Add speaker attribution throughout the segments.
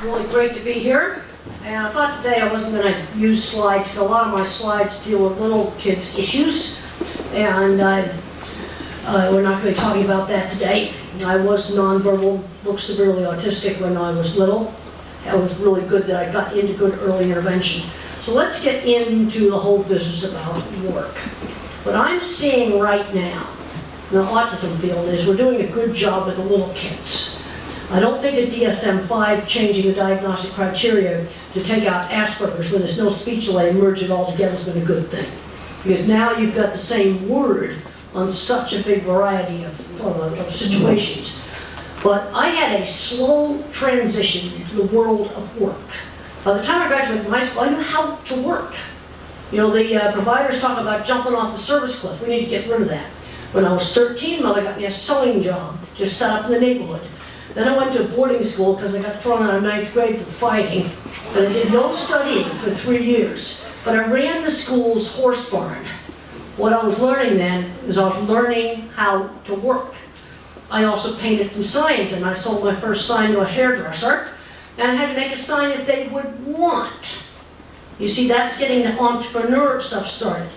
Speaker 1: Really great to be here. And I thought today I wasn't going to use slides, because a lot of my slides deal with little kids' issues. And we're not going to be talking about that today. I was nonverbal, looked severely autistic when I was little. It was really good that I got into good early intervention. So let's get into the whole business about work. What I'm seeing right now in the autism field is we're doing a good job with the little kids. I don't think the DSM-5 changing the diagnostic criteria to take out Asperger's when there's no speech delay and merge it all together has been a good thing. Because now you've got the same word on such a big variety of situations. But I had a slow transition to the world of work. By the time I graduated from high school, I knew how to work. You know, the providers talk about jumping off the service cliff. We need to get rid of that. When I was 13, mother got me a sewing job, just set up in the neighborhood. Then I went to boarding school because I got thrown out of 9th grade for fighting. But I did no studying for 3 years. But I ran the school's horse barn. What I was learning then was I was learning how to work. I also painted some signs, and I sold my first sign to a hairdresser. And I had to make a sign that they would want. You see, that's getting the entrepreneur stuff started.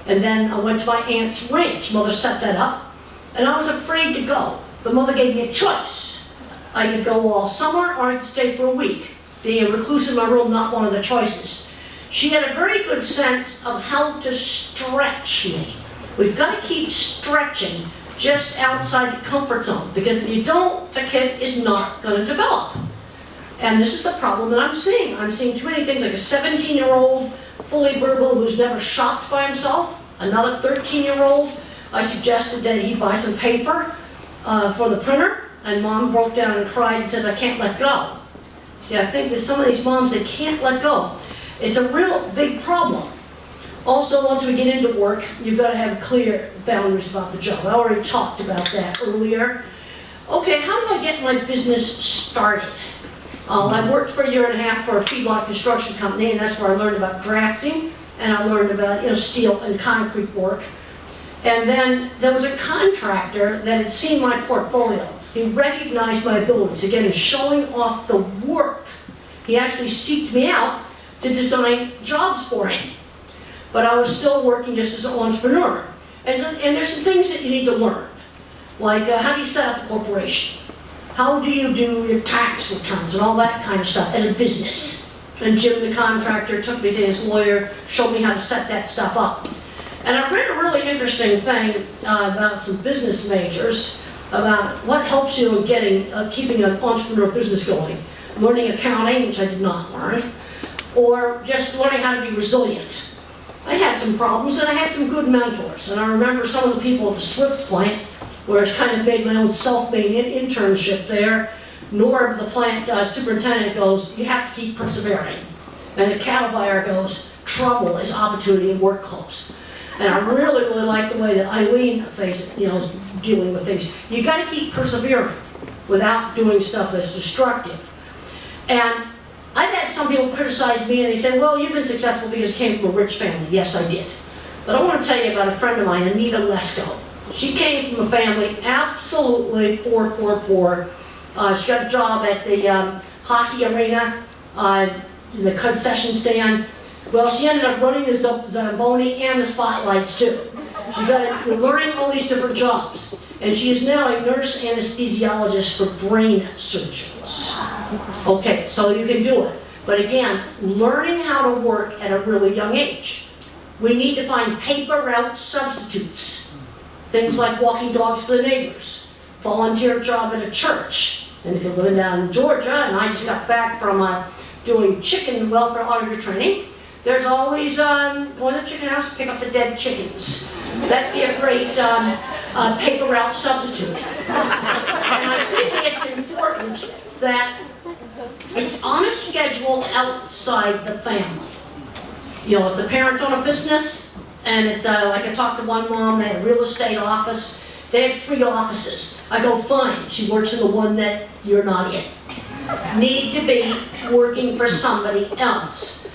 Speaker 1: And then I went to my aunt's ranch. Mother set that up. And I was afraid to go. But Mother gave me a choice. I could go all summer or I could stay for a week. Being a recluse in my room, not one of the choices. She had a very good sense of how to stretch me. We've got to keep stretching just outside the comfort zone, because if you don't, the kid is not going to develop. And this is the problem that I'm seeing. I'm seeing too many things, like a 17-year-old fully verbal who's never shopped by himself. Another 13-year-old, I suggested that he buy some paper for the printer. And Mom broke down and cried and said, I can't let go. See, I think there's some of these moms that can't let go. It's a real big problem. Also, once we get into work, you've got to have clear boundaries about the job. I already talked about that earlier. Okay, how do I get my business started? I worked for 1.5 years for a feedlot construction company, and that's where I learned about drafting, and I learned about steel and concrete work. And then there was a contractor that had seen my portfolio. He recognized my abilities, again, showing off the work. He actually seeked me out to design jobs for him. But I was still working just as an entrepreneur. And there's some things that you need to learn. Like, how do you set up a corporation? How do you do your tax returns and all that kind of stuff as a business? And Jim, the contractor, took me to his lawyer, showed me how to set that stuff up. And I read a really interesting thing about some business majors, about what helps you in keeping an entrepreneur business going. Learning accounting, which I did not learn, or just learning how to be resilient. I had some problems, and I had some good mentors. And I remember some of the people at the Swift plant, where I kind of made my own self-made internship there. Norb, the plant superintendent, goes, you have to keep persevering. And the cattle buyer goes, trouble is opportunity and work close. And I really, really like the way that Eileen faced it, is dealing with things. You got to keep persevering without doing stuff that's destructive. And I've had some people criticize me, and they say, well, you've been successful because you came from a rich family. Yes, I did. But I want to tell you about a friend of mine, Anita Lesko. She came from a family absolutely poor. She got a job at the hockey arena, the concession stand. Well, she ended up running the Zamboni and the Spotlights too. She got learning all these different jobs. And she is now a nurse anesthesiologist for brain surgeons. Okay, so you can do it. But again, learning how to work at a really young age. We need to find paper route substitutes. Things like walking dogs for the neighbors, volunteer job at a church. And if you're living down in Georgia, and I just got back from doing chicken welfare auditor training, there's always going to the chicken house to pick up the dead chickens. That'd be a great paper route substitute. And I think it's important that it's on a schedule outside the family. If the parents own a business, and like I talked to one mom, they had a real estate office. They had 3 offices. I go, fine, she works in the one that you're not in. Need to be working for somebody else.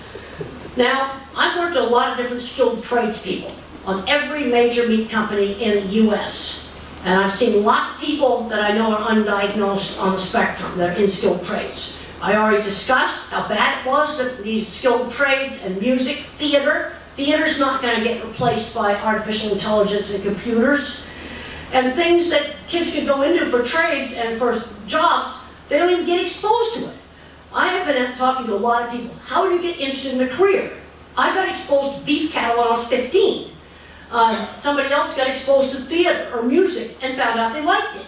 Speaker 1: Now, I've worked with a lot of different skilled tradespeople on every major meat company in the U.S. And I've seen lots of people that I know are undiagnosed on the spectrum. They're in skilled trades. I already discussed how bad it was that these skilled trades and music, theater's not going to get replaced by artificial intelligence and computers. And things that kids can go into for trades and for jobs, they don't even get exposed to it. I have been talking to a lot of people. How do you get interested in a career? I got exposed to beef cattle when I was 15. Somebody else got exposed to theater or music and found out they liked it.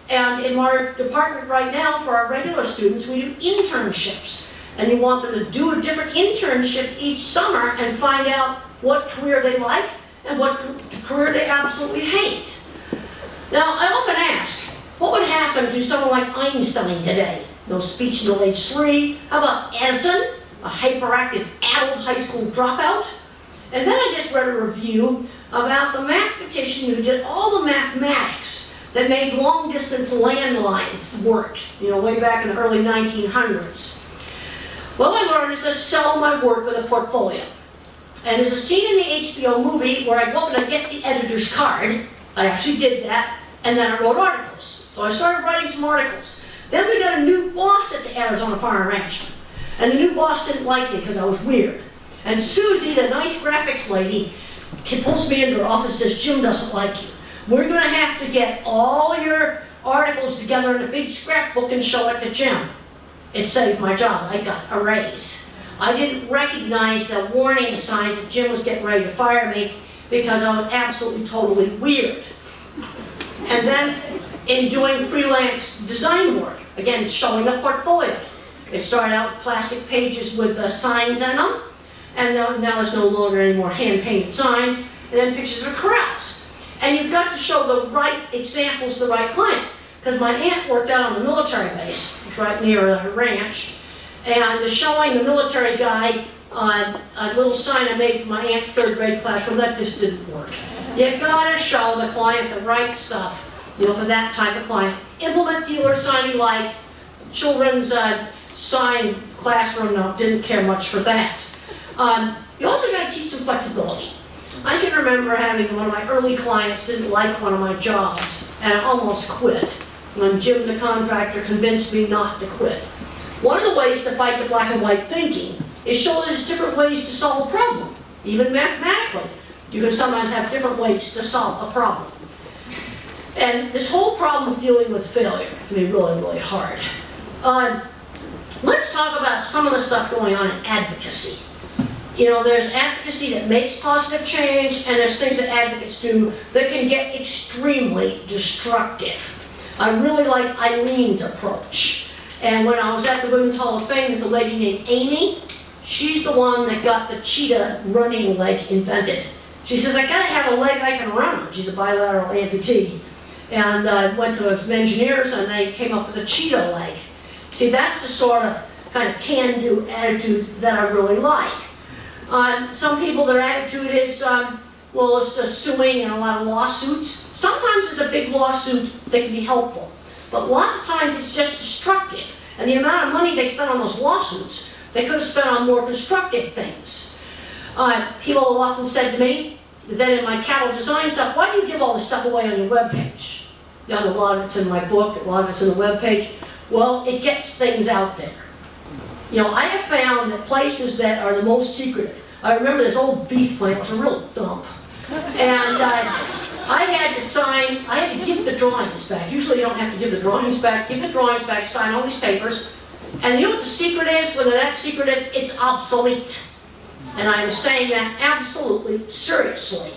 Speaker 1: And in our department right now, for our regular students, we do internships. And you want them to do a different internship each summer and find out what career they like and what career they absolutely hate. Now, I often ask, what would happen to someone like Einstein today? No speech until age 3. How about Edison, a hyperactive adult high school dropout? And then I just read a review about the mathematician who did all the mathematics that made long-distance landlines work, way back in the early 1900s. Well, I learned is to sell my work with a portfolio. And there's a scene in the HBO movie where I go up and I get the editor's card. I actually did that, and then I wrote articles. So I started writing some articles. Then we got a new boss at the Arizona Farm Ranch. And the new boss didn't like me because I was weird. And Susie, the nice graphics lady, pulls me into her office and says, Jim doesn't like you. We're going to have to get all your articles together in a big scrapbook and show it to Jim. It saved my job. I got a raise. I didn't recognize the warning signs that Jim was getting ready to fire me because I was absolutely, totally weird. And then in doing freelance design work, again, showing a portfolio. It started out with plastic pages with signs in them, and now there's no longer any more hand-painted signs, and then pictures of corrals. And you've got to show the right examples to the right client, because my aunt worked out on the military base, which was right near her ranch, and showing the military guy a little sign I made for my aunt's 3rd grade classroom, that just didn't work. You gotta show the client the right stuff, for that type of client. Implement dealer sign he liked. Children's sign classroom, no, didn't care much for that. You also gotta teach them flexibility. I can remember having one of my early clients didn't like one of my jobs, and I almost quit when Jim the contractor convinced me not to quit. One of the ways to fight the black and white thinking is show there's different ways to solve a problem, even mathematically. You can sometimes have different ways to solve a problem. And this whole problem of dealing with failure can be really, really hard. Let's talk about some of the stuff going on in advocacy. There's advocacy that makes positive change, and there's things that advocates do that can get extremely destructive. I really like Eileen's approach. And when I was at the Women's Hall of Fame, there's a lady named Amy. She's the one that got the cheetah running leg invented. She says, I gotta have a leg I can run on. She's a bilateral amputee. And went to some engineers and they came up with a cheetah leg. See, that's the sort of kind of can-do attitude that I really like. Some people, their attitude is, it's suing and a lot of lawsuits. Sometimes it's a big lawsuit that can be helpful. But lots of times it's just destructive. And the amount of money they spend on those lawsuits, they could have spent on more constructive things. People have often said to me that in my cattle design stuff, why do you give all this stuff away on your webpage? A lot of it's in my book, a lot of it's in the webpage. Well, it gets things out there. I have found that places that are the most secretive, I remember this old beef plant was a real dump. And I had to give the drawings back. Usually you don't have to give the drawings back. Give the drawings back, sign all these papers. And you know what the secret is? Whether that's secretive, it's obsolete. And I am saying that absolutely seriously.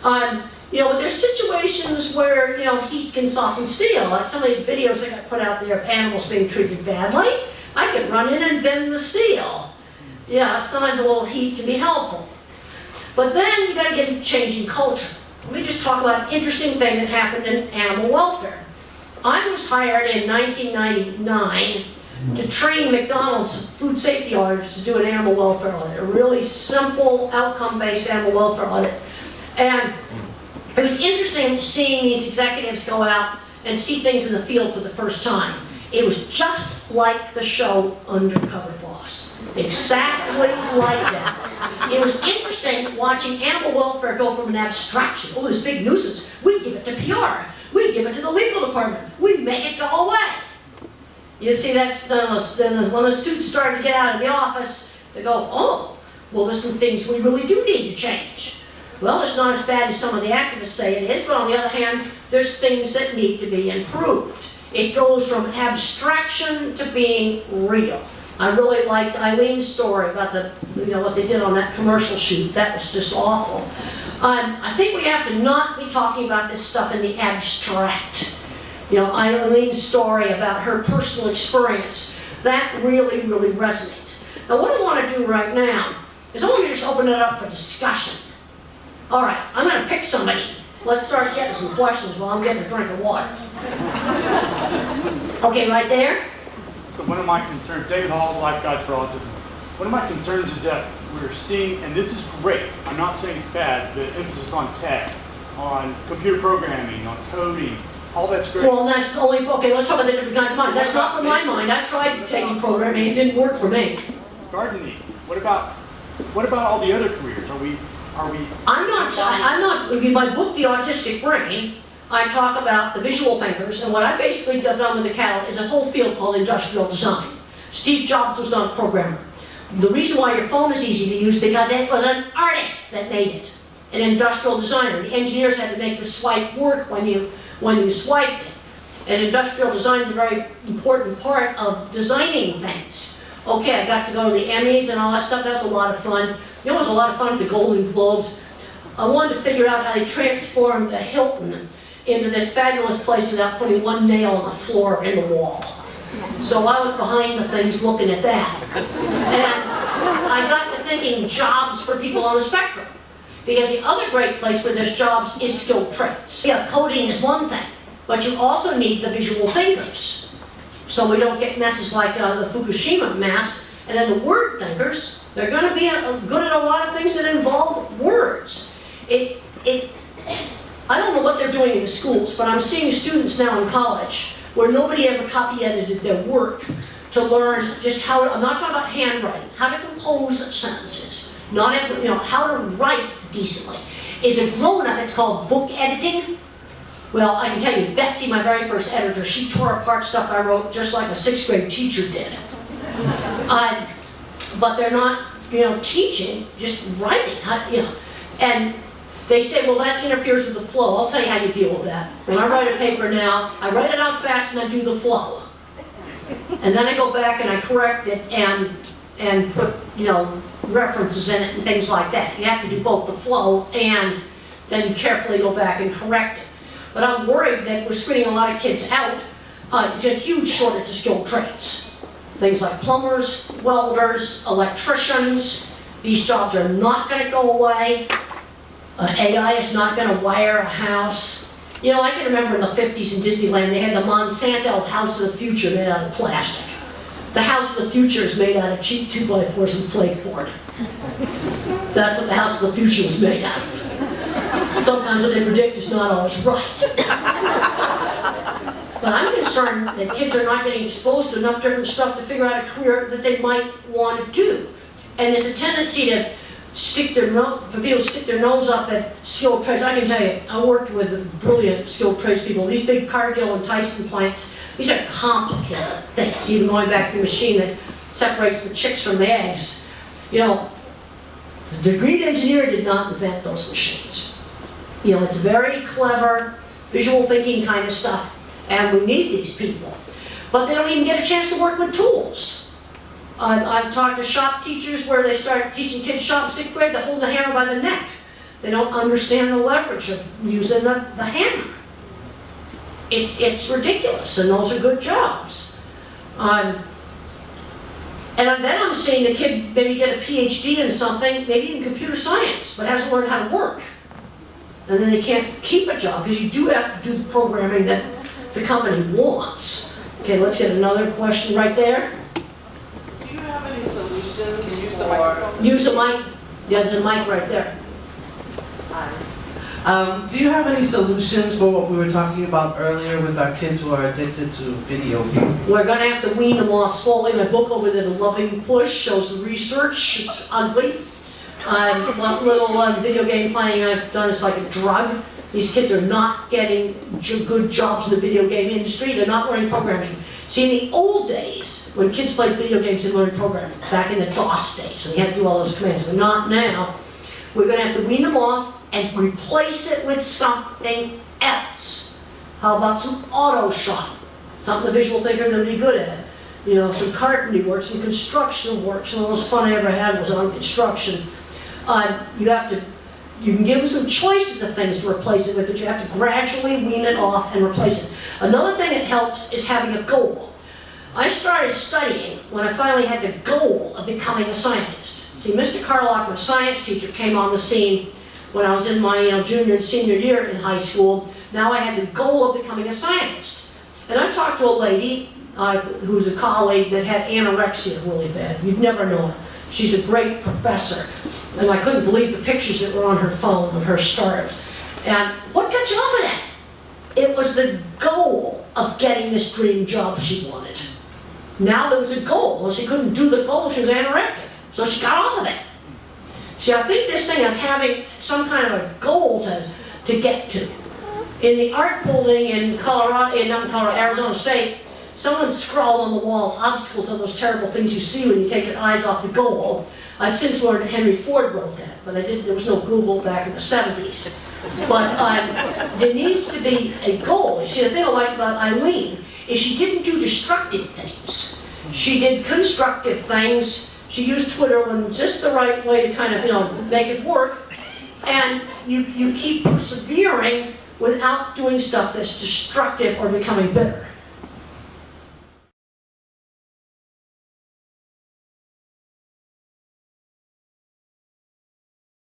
Speaker 1: But there's situations where, heat can soften steel. Like some of these videos that got put out there of animals being treated badly. I could run in and bend the steel. Sometimes a little heat can be helpful. But then you got to get changing culture. Let me just talk about an interesting thing that happened in animal welfare. I was hired in 1999 to train McDonald's food safety auditors to do an animal welfare audit, a really simple outcome-based animal welfare audit. And it was interesting seeing these executives go out and see things in the field for the first time. It was just like the show Undercover Boss. Exactly like that. It was interesting watching animal welfare go from an abstraction, oh, this big nuisance, we give it to PR, we give it to the legal department, we make it go away. You see, then when the suits started to get out of the office, they go, oh, well, there's some things we really do need to change. Well, it's not as bad as some of the activists say it is, but on the other hand, there's things that need to be improved. It goes from abstraction to being real. I really liked Eileen's story about what they did on that commercial shoot. That was just awful. I think we have to not be talking about this stuff in the abstract. Eileen's story about her personal experience, that really, really resonates. Now, what I want to do right now is I want to just open it up for discussion. All right, I'm going to pick somebody. Let's start getting some questions while I'm getting a drink of water. Okay, right there.
Speaker 2: So one of my concerns, David Hall, Life Guides for Autism, one of my concerns is that we're seeing, and this is great, I'm not saying it's bad, the emphasis on tech, on computer programming, on coding, all that's great.
Speaker 1: Well, that's only for, okay, let's talk about the different kinds of minds. That's not for my mind. I tried taking programming, it didn't work for me.
Speaker 2: Gardening, what about all the other careers? Are we?
Speaker 1: I'm not, in my book, The Autistic Brain, I talk about the visual thinkers, and what I basically have done with the cattle is a whole field called industrial design. Steve Jobs was not a programmer. The reason why your phone is easy to use is because it was an artist that made it, an industrial designer. The engineers had to make the swipe work when you swiped it. And industrial design is a very important part of designing things. Okay, I got to go to the Emmys and all that stuff. That was a lot of fun. It was a lot of fun at the Golden Globes. I wanted to figure out how they transformed a Hilton into this fabulous place without putting one nail on the floor or in the wall. So I was behind the things looking at that. And I got to thinking jobs for people on the spectrum. Because the other great place where there's jobs is skilled trades. Yeah, coding is one thing, but you also need the visual thinkers. So we don't get messes like the Fukushima mess. And then the word thinkers, they're going to be good at a lot of things that involve words. I don't know what they're doing in the schools, but I'm seeing students now in college where nobody ever copy edited their work to learn just how to, I'm not talking about handwriting, how to compose sentences, not how to write decently. Is it grown up? It's called book editing. Well, I can tell you, Betsy, my very first editor, she tore apart stuff I wrote just like a 6th grade teacher did. But they're not, teaching, just writing, and they say, well, that interferes with the flow. I'll tell you how you deal with that. When I write a paper now, I write it out fast and I do the flow. And then I go back and I correct it and put, references in it and things like that. You have to do both the flow and then carefully go back and correct it. But I'm worried that we're screening a lot of kids out. It's a huge shortage of skilled trades. Things like plumbers, welders, electricians. These jobs are not going to go away. AI is not going to wire a house. I can remember in the 50s in Disneyland, they had the Monsanto House of the Future made out of plastic. The House of the Future is made out of cheap 2x4s and flake board. That's what the House of the Future was made out of. Sometimes what they predict is not always right. But I'm concerned that kids are not getting exposed to enough different stuff to figure out a career that they might want to do. And there's a tendency for people to stick their nose up at skilled trades. I can tell you, I worked with brilliant skilled tradespeople. These big Cargill and Tyson plants, these are complicated things, even going back to the machine that separates the chicks from the eggs. The degreed engineer did not invent those machines. It's very clever, visual thinking kind of stuff, and we need these people. But they don't even get a chance to work with tools. I've talked to shop teachers where they start teaching kids shop in 6th grade to hold the hammer by the neck. They don't understand the leverage of using the hammer. It's ridiculous, and those are good jobs. And then I'm seeing the kid maybe get a PhD in something, maybe in computer science, but hasn't learned how to work. And then they can't keep a job because you do have to do the programming that the company wants. Okay, let's get another question right there.
Speaker 3: Do you have any solutions? Use the microphone.
Speaker 1: Use the mic. Yeah, there's a mic right there.
Speaker 3: Do you have any solutions for what we were talking about earlier with our kids who are addicted to video games?
Speaker 1: We're going to have to wean them off slowly. My book over there, The Loving Push, shows the research. It's ugly. What little video game playing I've done is like a drug. These kids are not getting good jobs in the video game industry. They're not learning programming. See, in the old days, when kids played video games, they learned programming, back in the DOS days, and they had to do all those commands, but not now. We're going to have to wean them off and replace it with something else. How about some auto shop? Something the visual thinker going to be good at. You know, some carpentry work, some construction work. Some of the most fun I ever had was on construction. You can give them some choices of things to replace it with, but you have to gradually wean it off and replace it. Another thing that helps is having a goal. I started studying when I finally had the goal of becoming a scientist. See, Mr. Carlock, my science teacher, came on the scene when I was in my junior and senior year in high school. Now I had the goal of becoming a scientist. And I talked to a lady who's a colleague that had anorexia really bad. You'd never know her. She's a great professor. And I couldn't believe the pictures that were on her phone of her starved. And what got you off of that? It was the goal of getting this dream job she wanted. Now there was a goal. Well, she couldn't do the goal, she was anorectic. So she got off of it. See, I think this thing of having some kind of a goal to get to. In the art building in Arizona State, someone scrawled on the wall, obstacles are those terrible things you see when you take your eyes off the goal. I've since learned that Henry Ford wrote that, but there was no Google back in the 70s. But there needs to be a goal. You see, the thing I like about Eileen is she didn't do destructive things. She did constructive things. She used Twitter in just the right way to kind of, make it work. And you keep persevering without doing stuff that's destructive or becoming bitter.